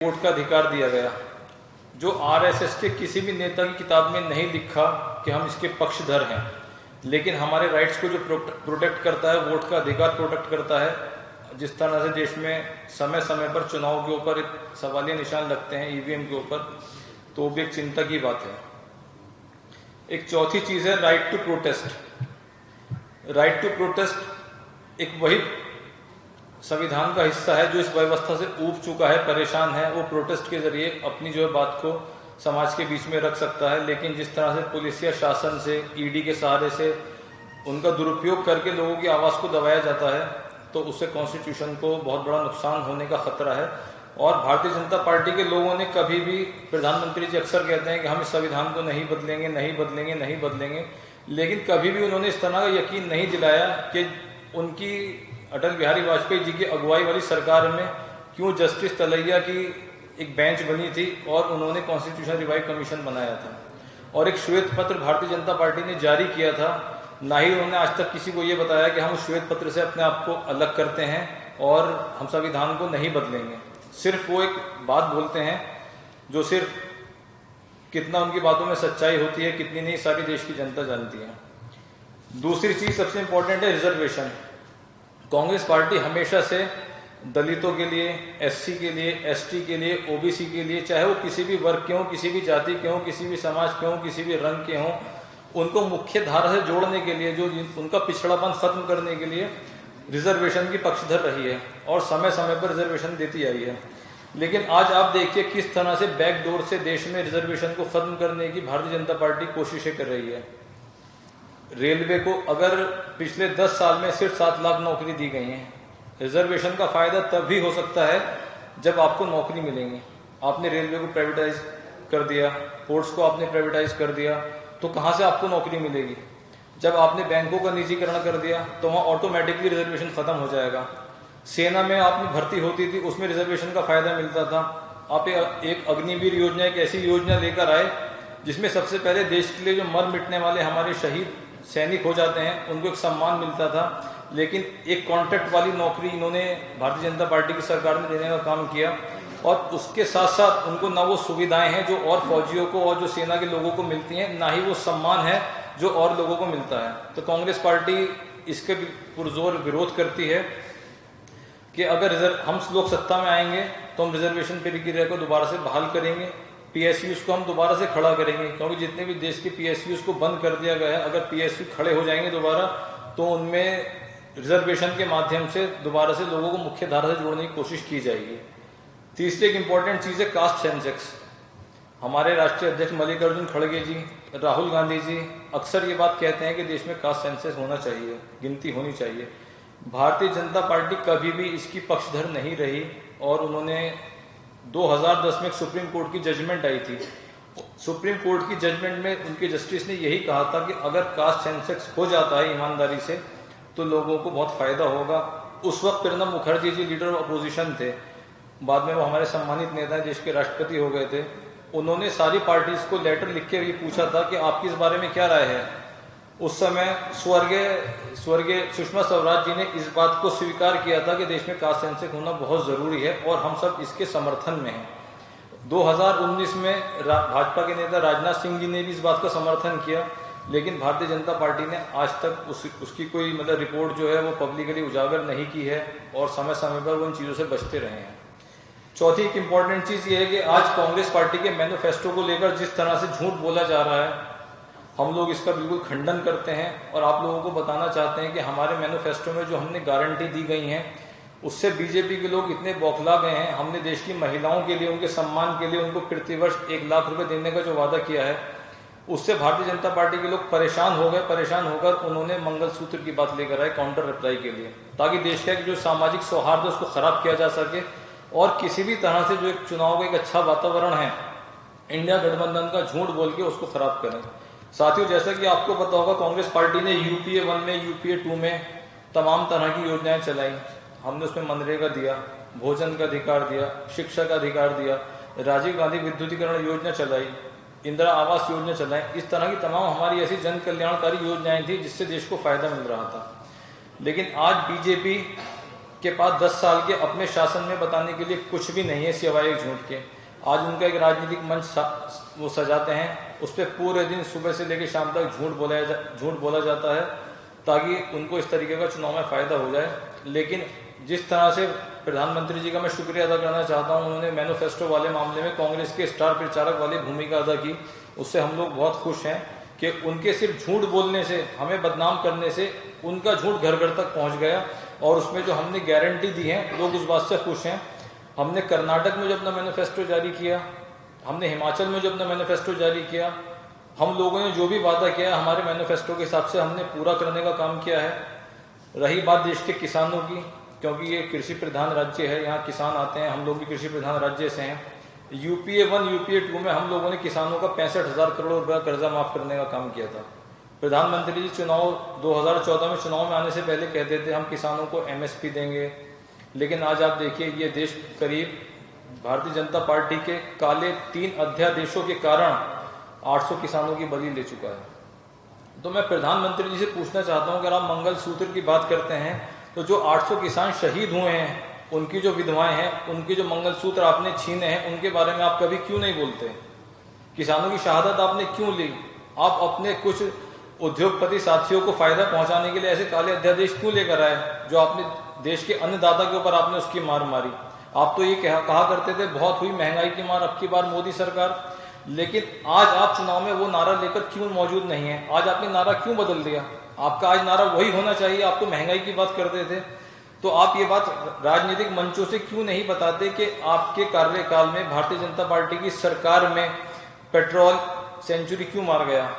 Vote का अधिकार दिया गया, जो आरएसएस के किसी भी नेता की किताब में नहीं लिखा कि हम इसके पक्षधर हैं, लेकिन हमारे राइट्स को जो प्रोटेक्ट करता है, वोट का अधिकार प्रोटेक्ट करता है। जिस तरह से देश में समय समय पर चुनाव के ऊपर सवालिया निशान लगते हैं ईवीएम के ऊपर, तो वो भी एक चिंता की बात है। एक चौथी चीज है right to protest. Right to protest एक वही संविधान का हिस्सा है जो इस व्यवस्था से ऊब चुका है, परेशान है। वो प्रोटेस्ट के जरिए अपनी जो है बात को समाज के बीच में रख सकता है, लेकिन जिस तरह से पुलिस या शासन से, ईडी के सहारे से उनका दुरुपयोग करके लोगों की आवाज़ को दबाया जाता है, तो उससे कॉन्स्टिट्यूशन को बहुत बड़ा नुकसान होने का खतरा है। और भारतीय जनता पार्टी के लोगों ने कभी भी, प्रधानमंत्री जी अक्सर कहते हैं कि हम इस संविधान को नहीं बदलेंगे, नहीं बदलेंगे, नहीं बदलेंगे, लेकिन कभी भी उन्होंने इस तरह का यकीन नहीं दिलाया कि उनकी अटल बिहारी वाजपेयी जी की अगुवाई वाली सरकार में क्यों जस्टिस तलैया की एक बेंच बनी थी और उन्होंने कॉन्स्टिट्यूशन रिवाइव कमीशन बनाया था और एक श्वेत पत्र भारतीय जनता पार्टी ने जारी किया था। ना ही उन्होंने आज तक किसी को ये बताया कि हम उस श्वेत पत्र से अपने आप को अलग करते हैं और हम संविधान को नहीं बदलेंगे। सिर्फ वो एक बात बोलते हैं जो सिर्फ कितना उनकी बातों में सच्चाई होती है, कितनी नहीं, सारी देश की जनता जानती है। दूसरी चीज सबसे इंपॉर्टेंट है रिजर्वेशन। कांग्रेस पार्टी हमेशा से दलितों के लिए, एससी के लिए, एसटी के लिए, ओबीसी के लिए, चाहे वो किसी भी वर्ग के हों, किसी भी जाति के हों, किसी भी समाज के हों, किसी भी रंग के हों, उनको मुख्य धारा से जोड़ने के लिए, जो उनका पिछड़ापन खत्म करने के लिए रिजर्वेशन की पक्षधर रही है और समय समय पर रिजर्वेशन देती आई है। लेकिन आज आप देखिए किस तरह से बैकडोर से देश में रिजर्वेशन को खत्म करने की भारतीय जनता पार्टी कोशिशें कर रही है। रेलवे को अगर पिछले 10 साल में सिर्फ 7 लाख नौकरी दी गई हैं, रिजर्वेशन का फायदा तब भी हो सकता है जब आपको नौकरी मिलेंगी। आपने रेलवे को प्राइवेटाइज कर दिया, पोर्ट्स को आपने प्राइवेटाइज कर दिया, तो कहाँ से आपको नौकरी मिलेगी? जब आपने बैंकों का निजीकरण कर दिया तो वहाँ ऑटोमेटिकली रिजर्वेशन खत्म हो जाएगा। सेना में आपने भर्ती होती थी, उसमें रिजर्वेशन का फायदा मिलता था। आप एक अग्निवीर योजना, एक ऐसी योजना लेकर आए जिसमें सबसे पहले देश के लिए जो मर मिटने वाले हमारे शहीद सैनिक हो जाते हैं उनको एक सम्मान मिलता था। लेकिन एक कॉन्ट्रैक्ट वाली नौकरी इन्होंने भारतीय जनता पार्टी की सरकार ने देने का काम किया और उसके साथ साथ उनको ना वो सुविधाएं हैं जो और फौजियों को और जो सेना के लोगों को मिलती हैं, ना ही वो सम्मान है जो और लोगों को मिलता है। तो कांग्रेस पार्टी इसके पुरजोर विरोध करती है कि अगर हम लोग सत्ता में आएंगे तो हम रिजर्वेशन प्रक्रिया को दोबारा से बहाल करेंगे, पीएसयूज को हम दोबारा से खड़ा करेंगे, क्योंकि जितने भी देश के पीएसयूज को बंद कर दिया गया है, अगर पीएसयू खड़े हो जाएंगे दोबारा तो उनमें रिजर्वेशन के माध्यम से दोबारा से लोगों को मुख्य धारा से जोड़ने की कोशिश की जाएगी। तीसरी एक इंपॉर्टेंट चीज है कास्ट सेंसेक्स। हमारे राष्ट्रीय अध्यक्ष मल्लिकार्जुन खड़गे जी, राहुल गांधी जी अक्सर ये बात कहते हैं कि देश में कास्ट सेंसस होना चाहिए, गिनती होनी चाहिए। भारतीय जनता पार्टी कभी भी इसकी पक्षधर नहीं रही और उन्होंने 2010 में सुप्रीम कोर्ट की जजमेंट आई थी। सुप्रीम कोर्ट की जजमेंट में उनके जस्टिस ने यही कहा था कि अगर कास्ट सेंसस हो जाता है ईमानदारी से तो लोगों को बहुत फायदा होगा। उस वक्त Pranab Mukherjee ji leader of opposition थे, बाद में वो हमारे सम्मानित नेता देश के राष्ट्रपति हो गए थे। उन्होंने सारी पार्टीज को लेटर लिख के ये पूछा था कि आपकी इस बारे में क्या राय है। उस समय स्वर्गीय सुषमा स्वराज जी ने इस बात को स्वीकार किया था कि देश में कास्ट सेंसस होना बहुत जरूरी है और हम सब इसके समर्थन में हैं। 2019 में भाजपा के नेता राजनाथ सिंह जी ने भी इस बात का समर्थन किया, लेकिन भारतीय जनता पार्टी ने आज तक उसकी कोई रिपोर्ट जो है वो पब्लिकली उजागर नहीं की है और समय समय पर वो इन चीज़ों से बचते रहे हैं। चौथी एक इम्पॉर्टेंट चीज़ ये है कि आज कांग्रेस पार्टी के मैनिफेस्टो को लेकर जिस तरह से झूठ बोला जा रहा है, हम लोग इसका बिल्कुल खंडन करते हैं और आप लोगों को बताना चाहते हैं कि हमारे मैनिफेस्टो में जो हमने गारंटी दी गई हैं उससे बीजेपी के लोग इतने बौखला गए हैं। हमने देश की महिलाओं के लिए, उनके सम्मान के लिए उनको प्रतिवर्ष 1 लाख रुपए देने का जो वादा किया है, उससे भारतीय जनता पार्टी के लोग परेशान हो गए। परेशान होकर उन्होंने मंगलसूत्र की बात लेकर आए काउंटर रिप्लाई के लिए, ताकि देश का जो सामाजिक सौहार्द है उसको खराब किया जा सके और किसी भी तरह से जो एक चुनाव का एक अच्छा वातावरण है इंडिया गठबंधन का झूठ बोल के उसको खराब करें। साथियों, जैसा कि आपको पता होगा, कांग्रेस पार्टी ने यूपीए 1 में, यूपीए 2 में तमाम तरह की योजनाएं चलाई। हमने उसमें मनरेगा दिया, भोजन का अधिकार दिया, शिक्षा का अधिकार दिया, राजीव गांधी विद्युतीकरण योजना चलाई, इंदिरा आवास योजना चलाई। इस तरह की तमाम हमारी ऐसी जन कल्याणकारी योजनाएं थी जिससे देश को फायदा मिल रहा था। लेकिन आज बीजेपी के पास 10 साल के अपने शासन में बताने के लिए कुछ भी नहीं है सिवाय झूठ के। आज उनका एक राजनीतिक मंच वो सजाते हैं, उस पर पूरे दिन सुबह से लेकर शाम तक झूठ बोला जाता है ताकि उनको इस तरीके का चुनाव में फ़ायदा हो जाए। लेकिन जिस तरह से प्रधानमंत्री जी का मैं शुक्रिया अदा करना चाहता हूं, उन्होंने मैनिफेस्टो वाले मामले में कांग्रेस के स्टार प्रचारक वाली भूमिका अदा की, उससे हम लोग बहुत खुश हैं कि उनके सिर्फ झूठ बोलने से, हमें बदनाम करने से उनका झूठ घर घर तक पहुंच गया और उसमें जो हमने गारंटी दी है लोग उस बात से खुश हैं। हमने कर्नाटक में जो अपना मैनिफेस्टो जारी किया, हमने हिमाचल में जो अपना मैनिफेस्टो जारी किया, हम लोगों ने जो भी वादा किया हमारे मैनिफेस्टो के हिसाब से हमने पूरा करने का काम किया है। रही बात देश के किसानों की, क्योंकि ये कृषि प्रधान राज्य है, यहाँ किसान आते हैं, हम लोग भी कृषि प्रधान राज्य से हैं। यूपीए 1 यूपीए 2 में हम लोगों ने किसानों का 65,000 करोड़ रुपया कर्जा माफ करने का काम किया था। प्रधानमंत्री जी चुनाव 2014 में चुनाव में आने से पहले कहते थे हम किसानों को एमएसपी देंगे, लेकिन आज आप देखिए ये देश करीब भारतीय जनता पार्टी के काले 3 अध्यादेशों के कारण 800 किसानों की बलि ले चुका है। तो मैं प्रधानमंत्री जी से पूछना चाहता हूं, अगर आप मंगलसूत्र की बात करते हैं तो जो 800 किसान शहीद हुए हैं, उनकी जो विधवाएं हैं, उनके जो मंगलसूत्र आपने छीने हैं, उनके बारे में आप कभी क्यों नहीं बोलते? किसानों की शहादत आपने क्यों ली? आप अपने कुछ उद्योगपति साथियों को फायदा पहुंचाने के लिए ऐसे काले अध्यादेश क्यों लेकर आए, जो आपने देश के अन्नदाता के ऊपर आपने उसकी मार मारी? आप तो ये कहा करते थे बहुत हुई महंगाई की मार अब की बार मोदी सरकार, लेकिन आज आप चुनाव में वो नारा लेकर क्यों मौजूद नहीं है? आज आपने नारा क्यों बदल दिया? आपका आज नारा वही होना चाहिए, आप तो महंगाई की बात करते थे। तो आप ये बात राजनीतिक मंचों से क्यों नहीं बताते कि आपके कार्यकाल में भारतीय जनता पार्टी की सरकार में पेट्रोल सेंचुरी क्यों मार गया?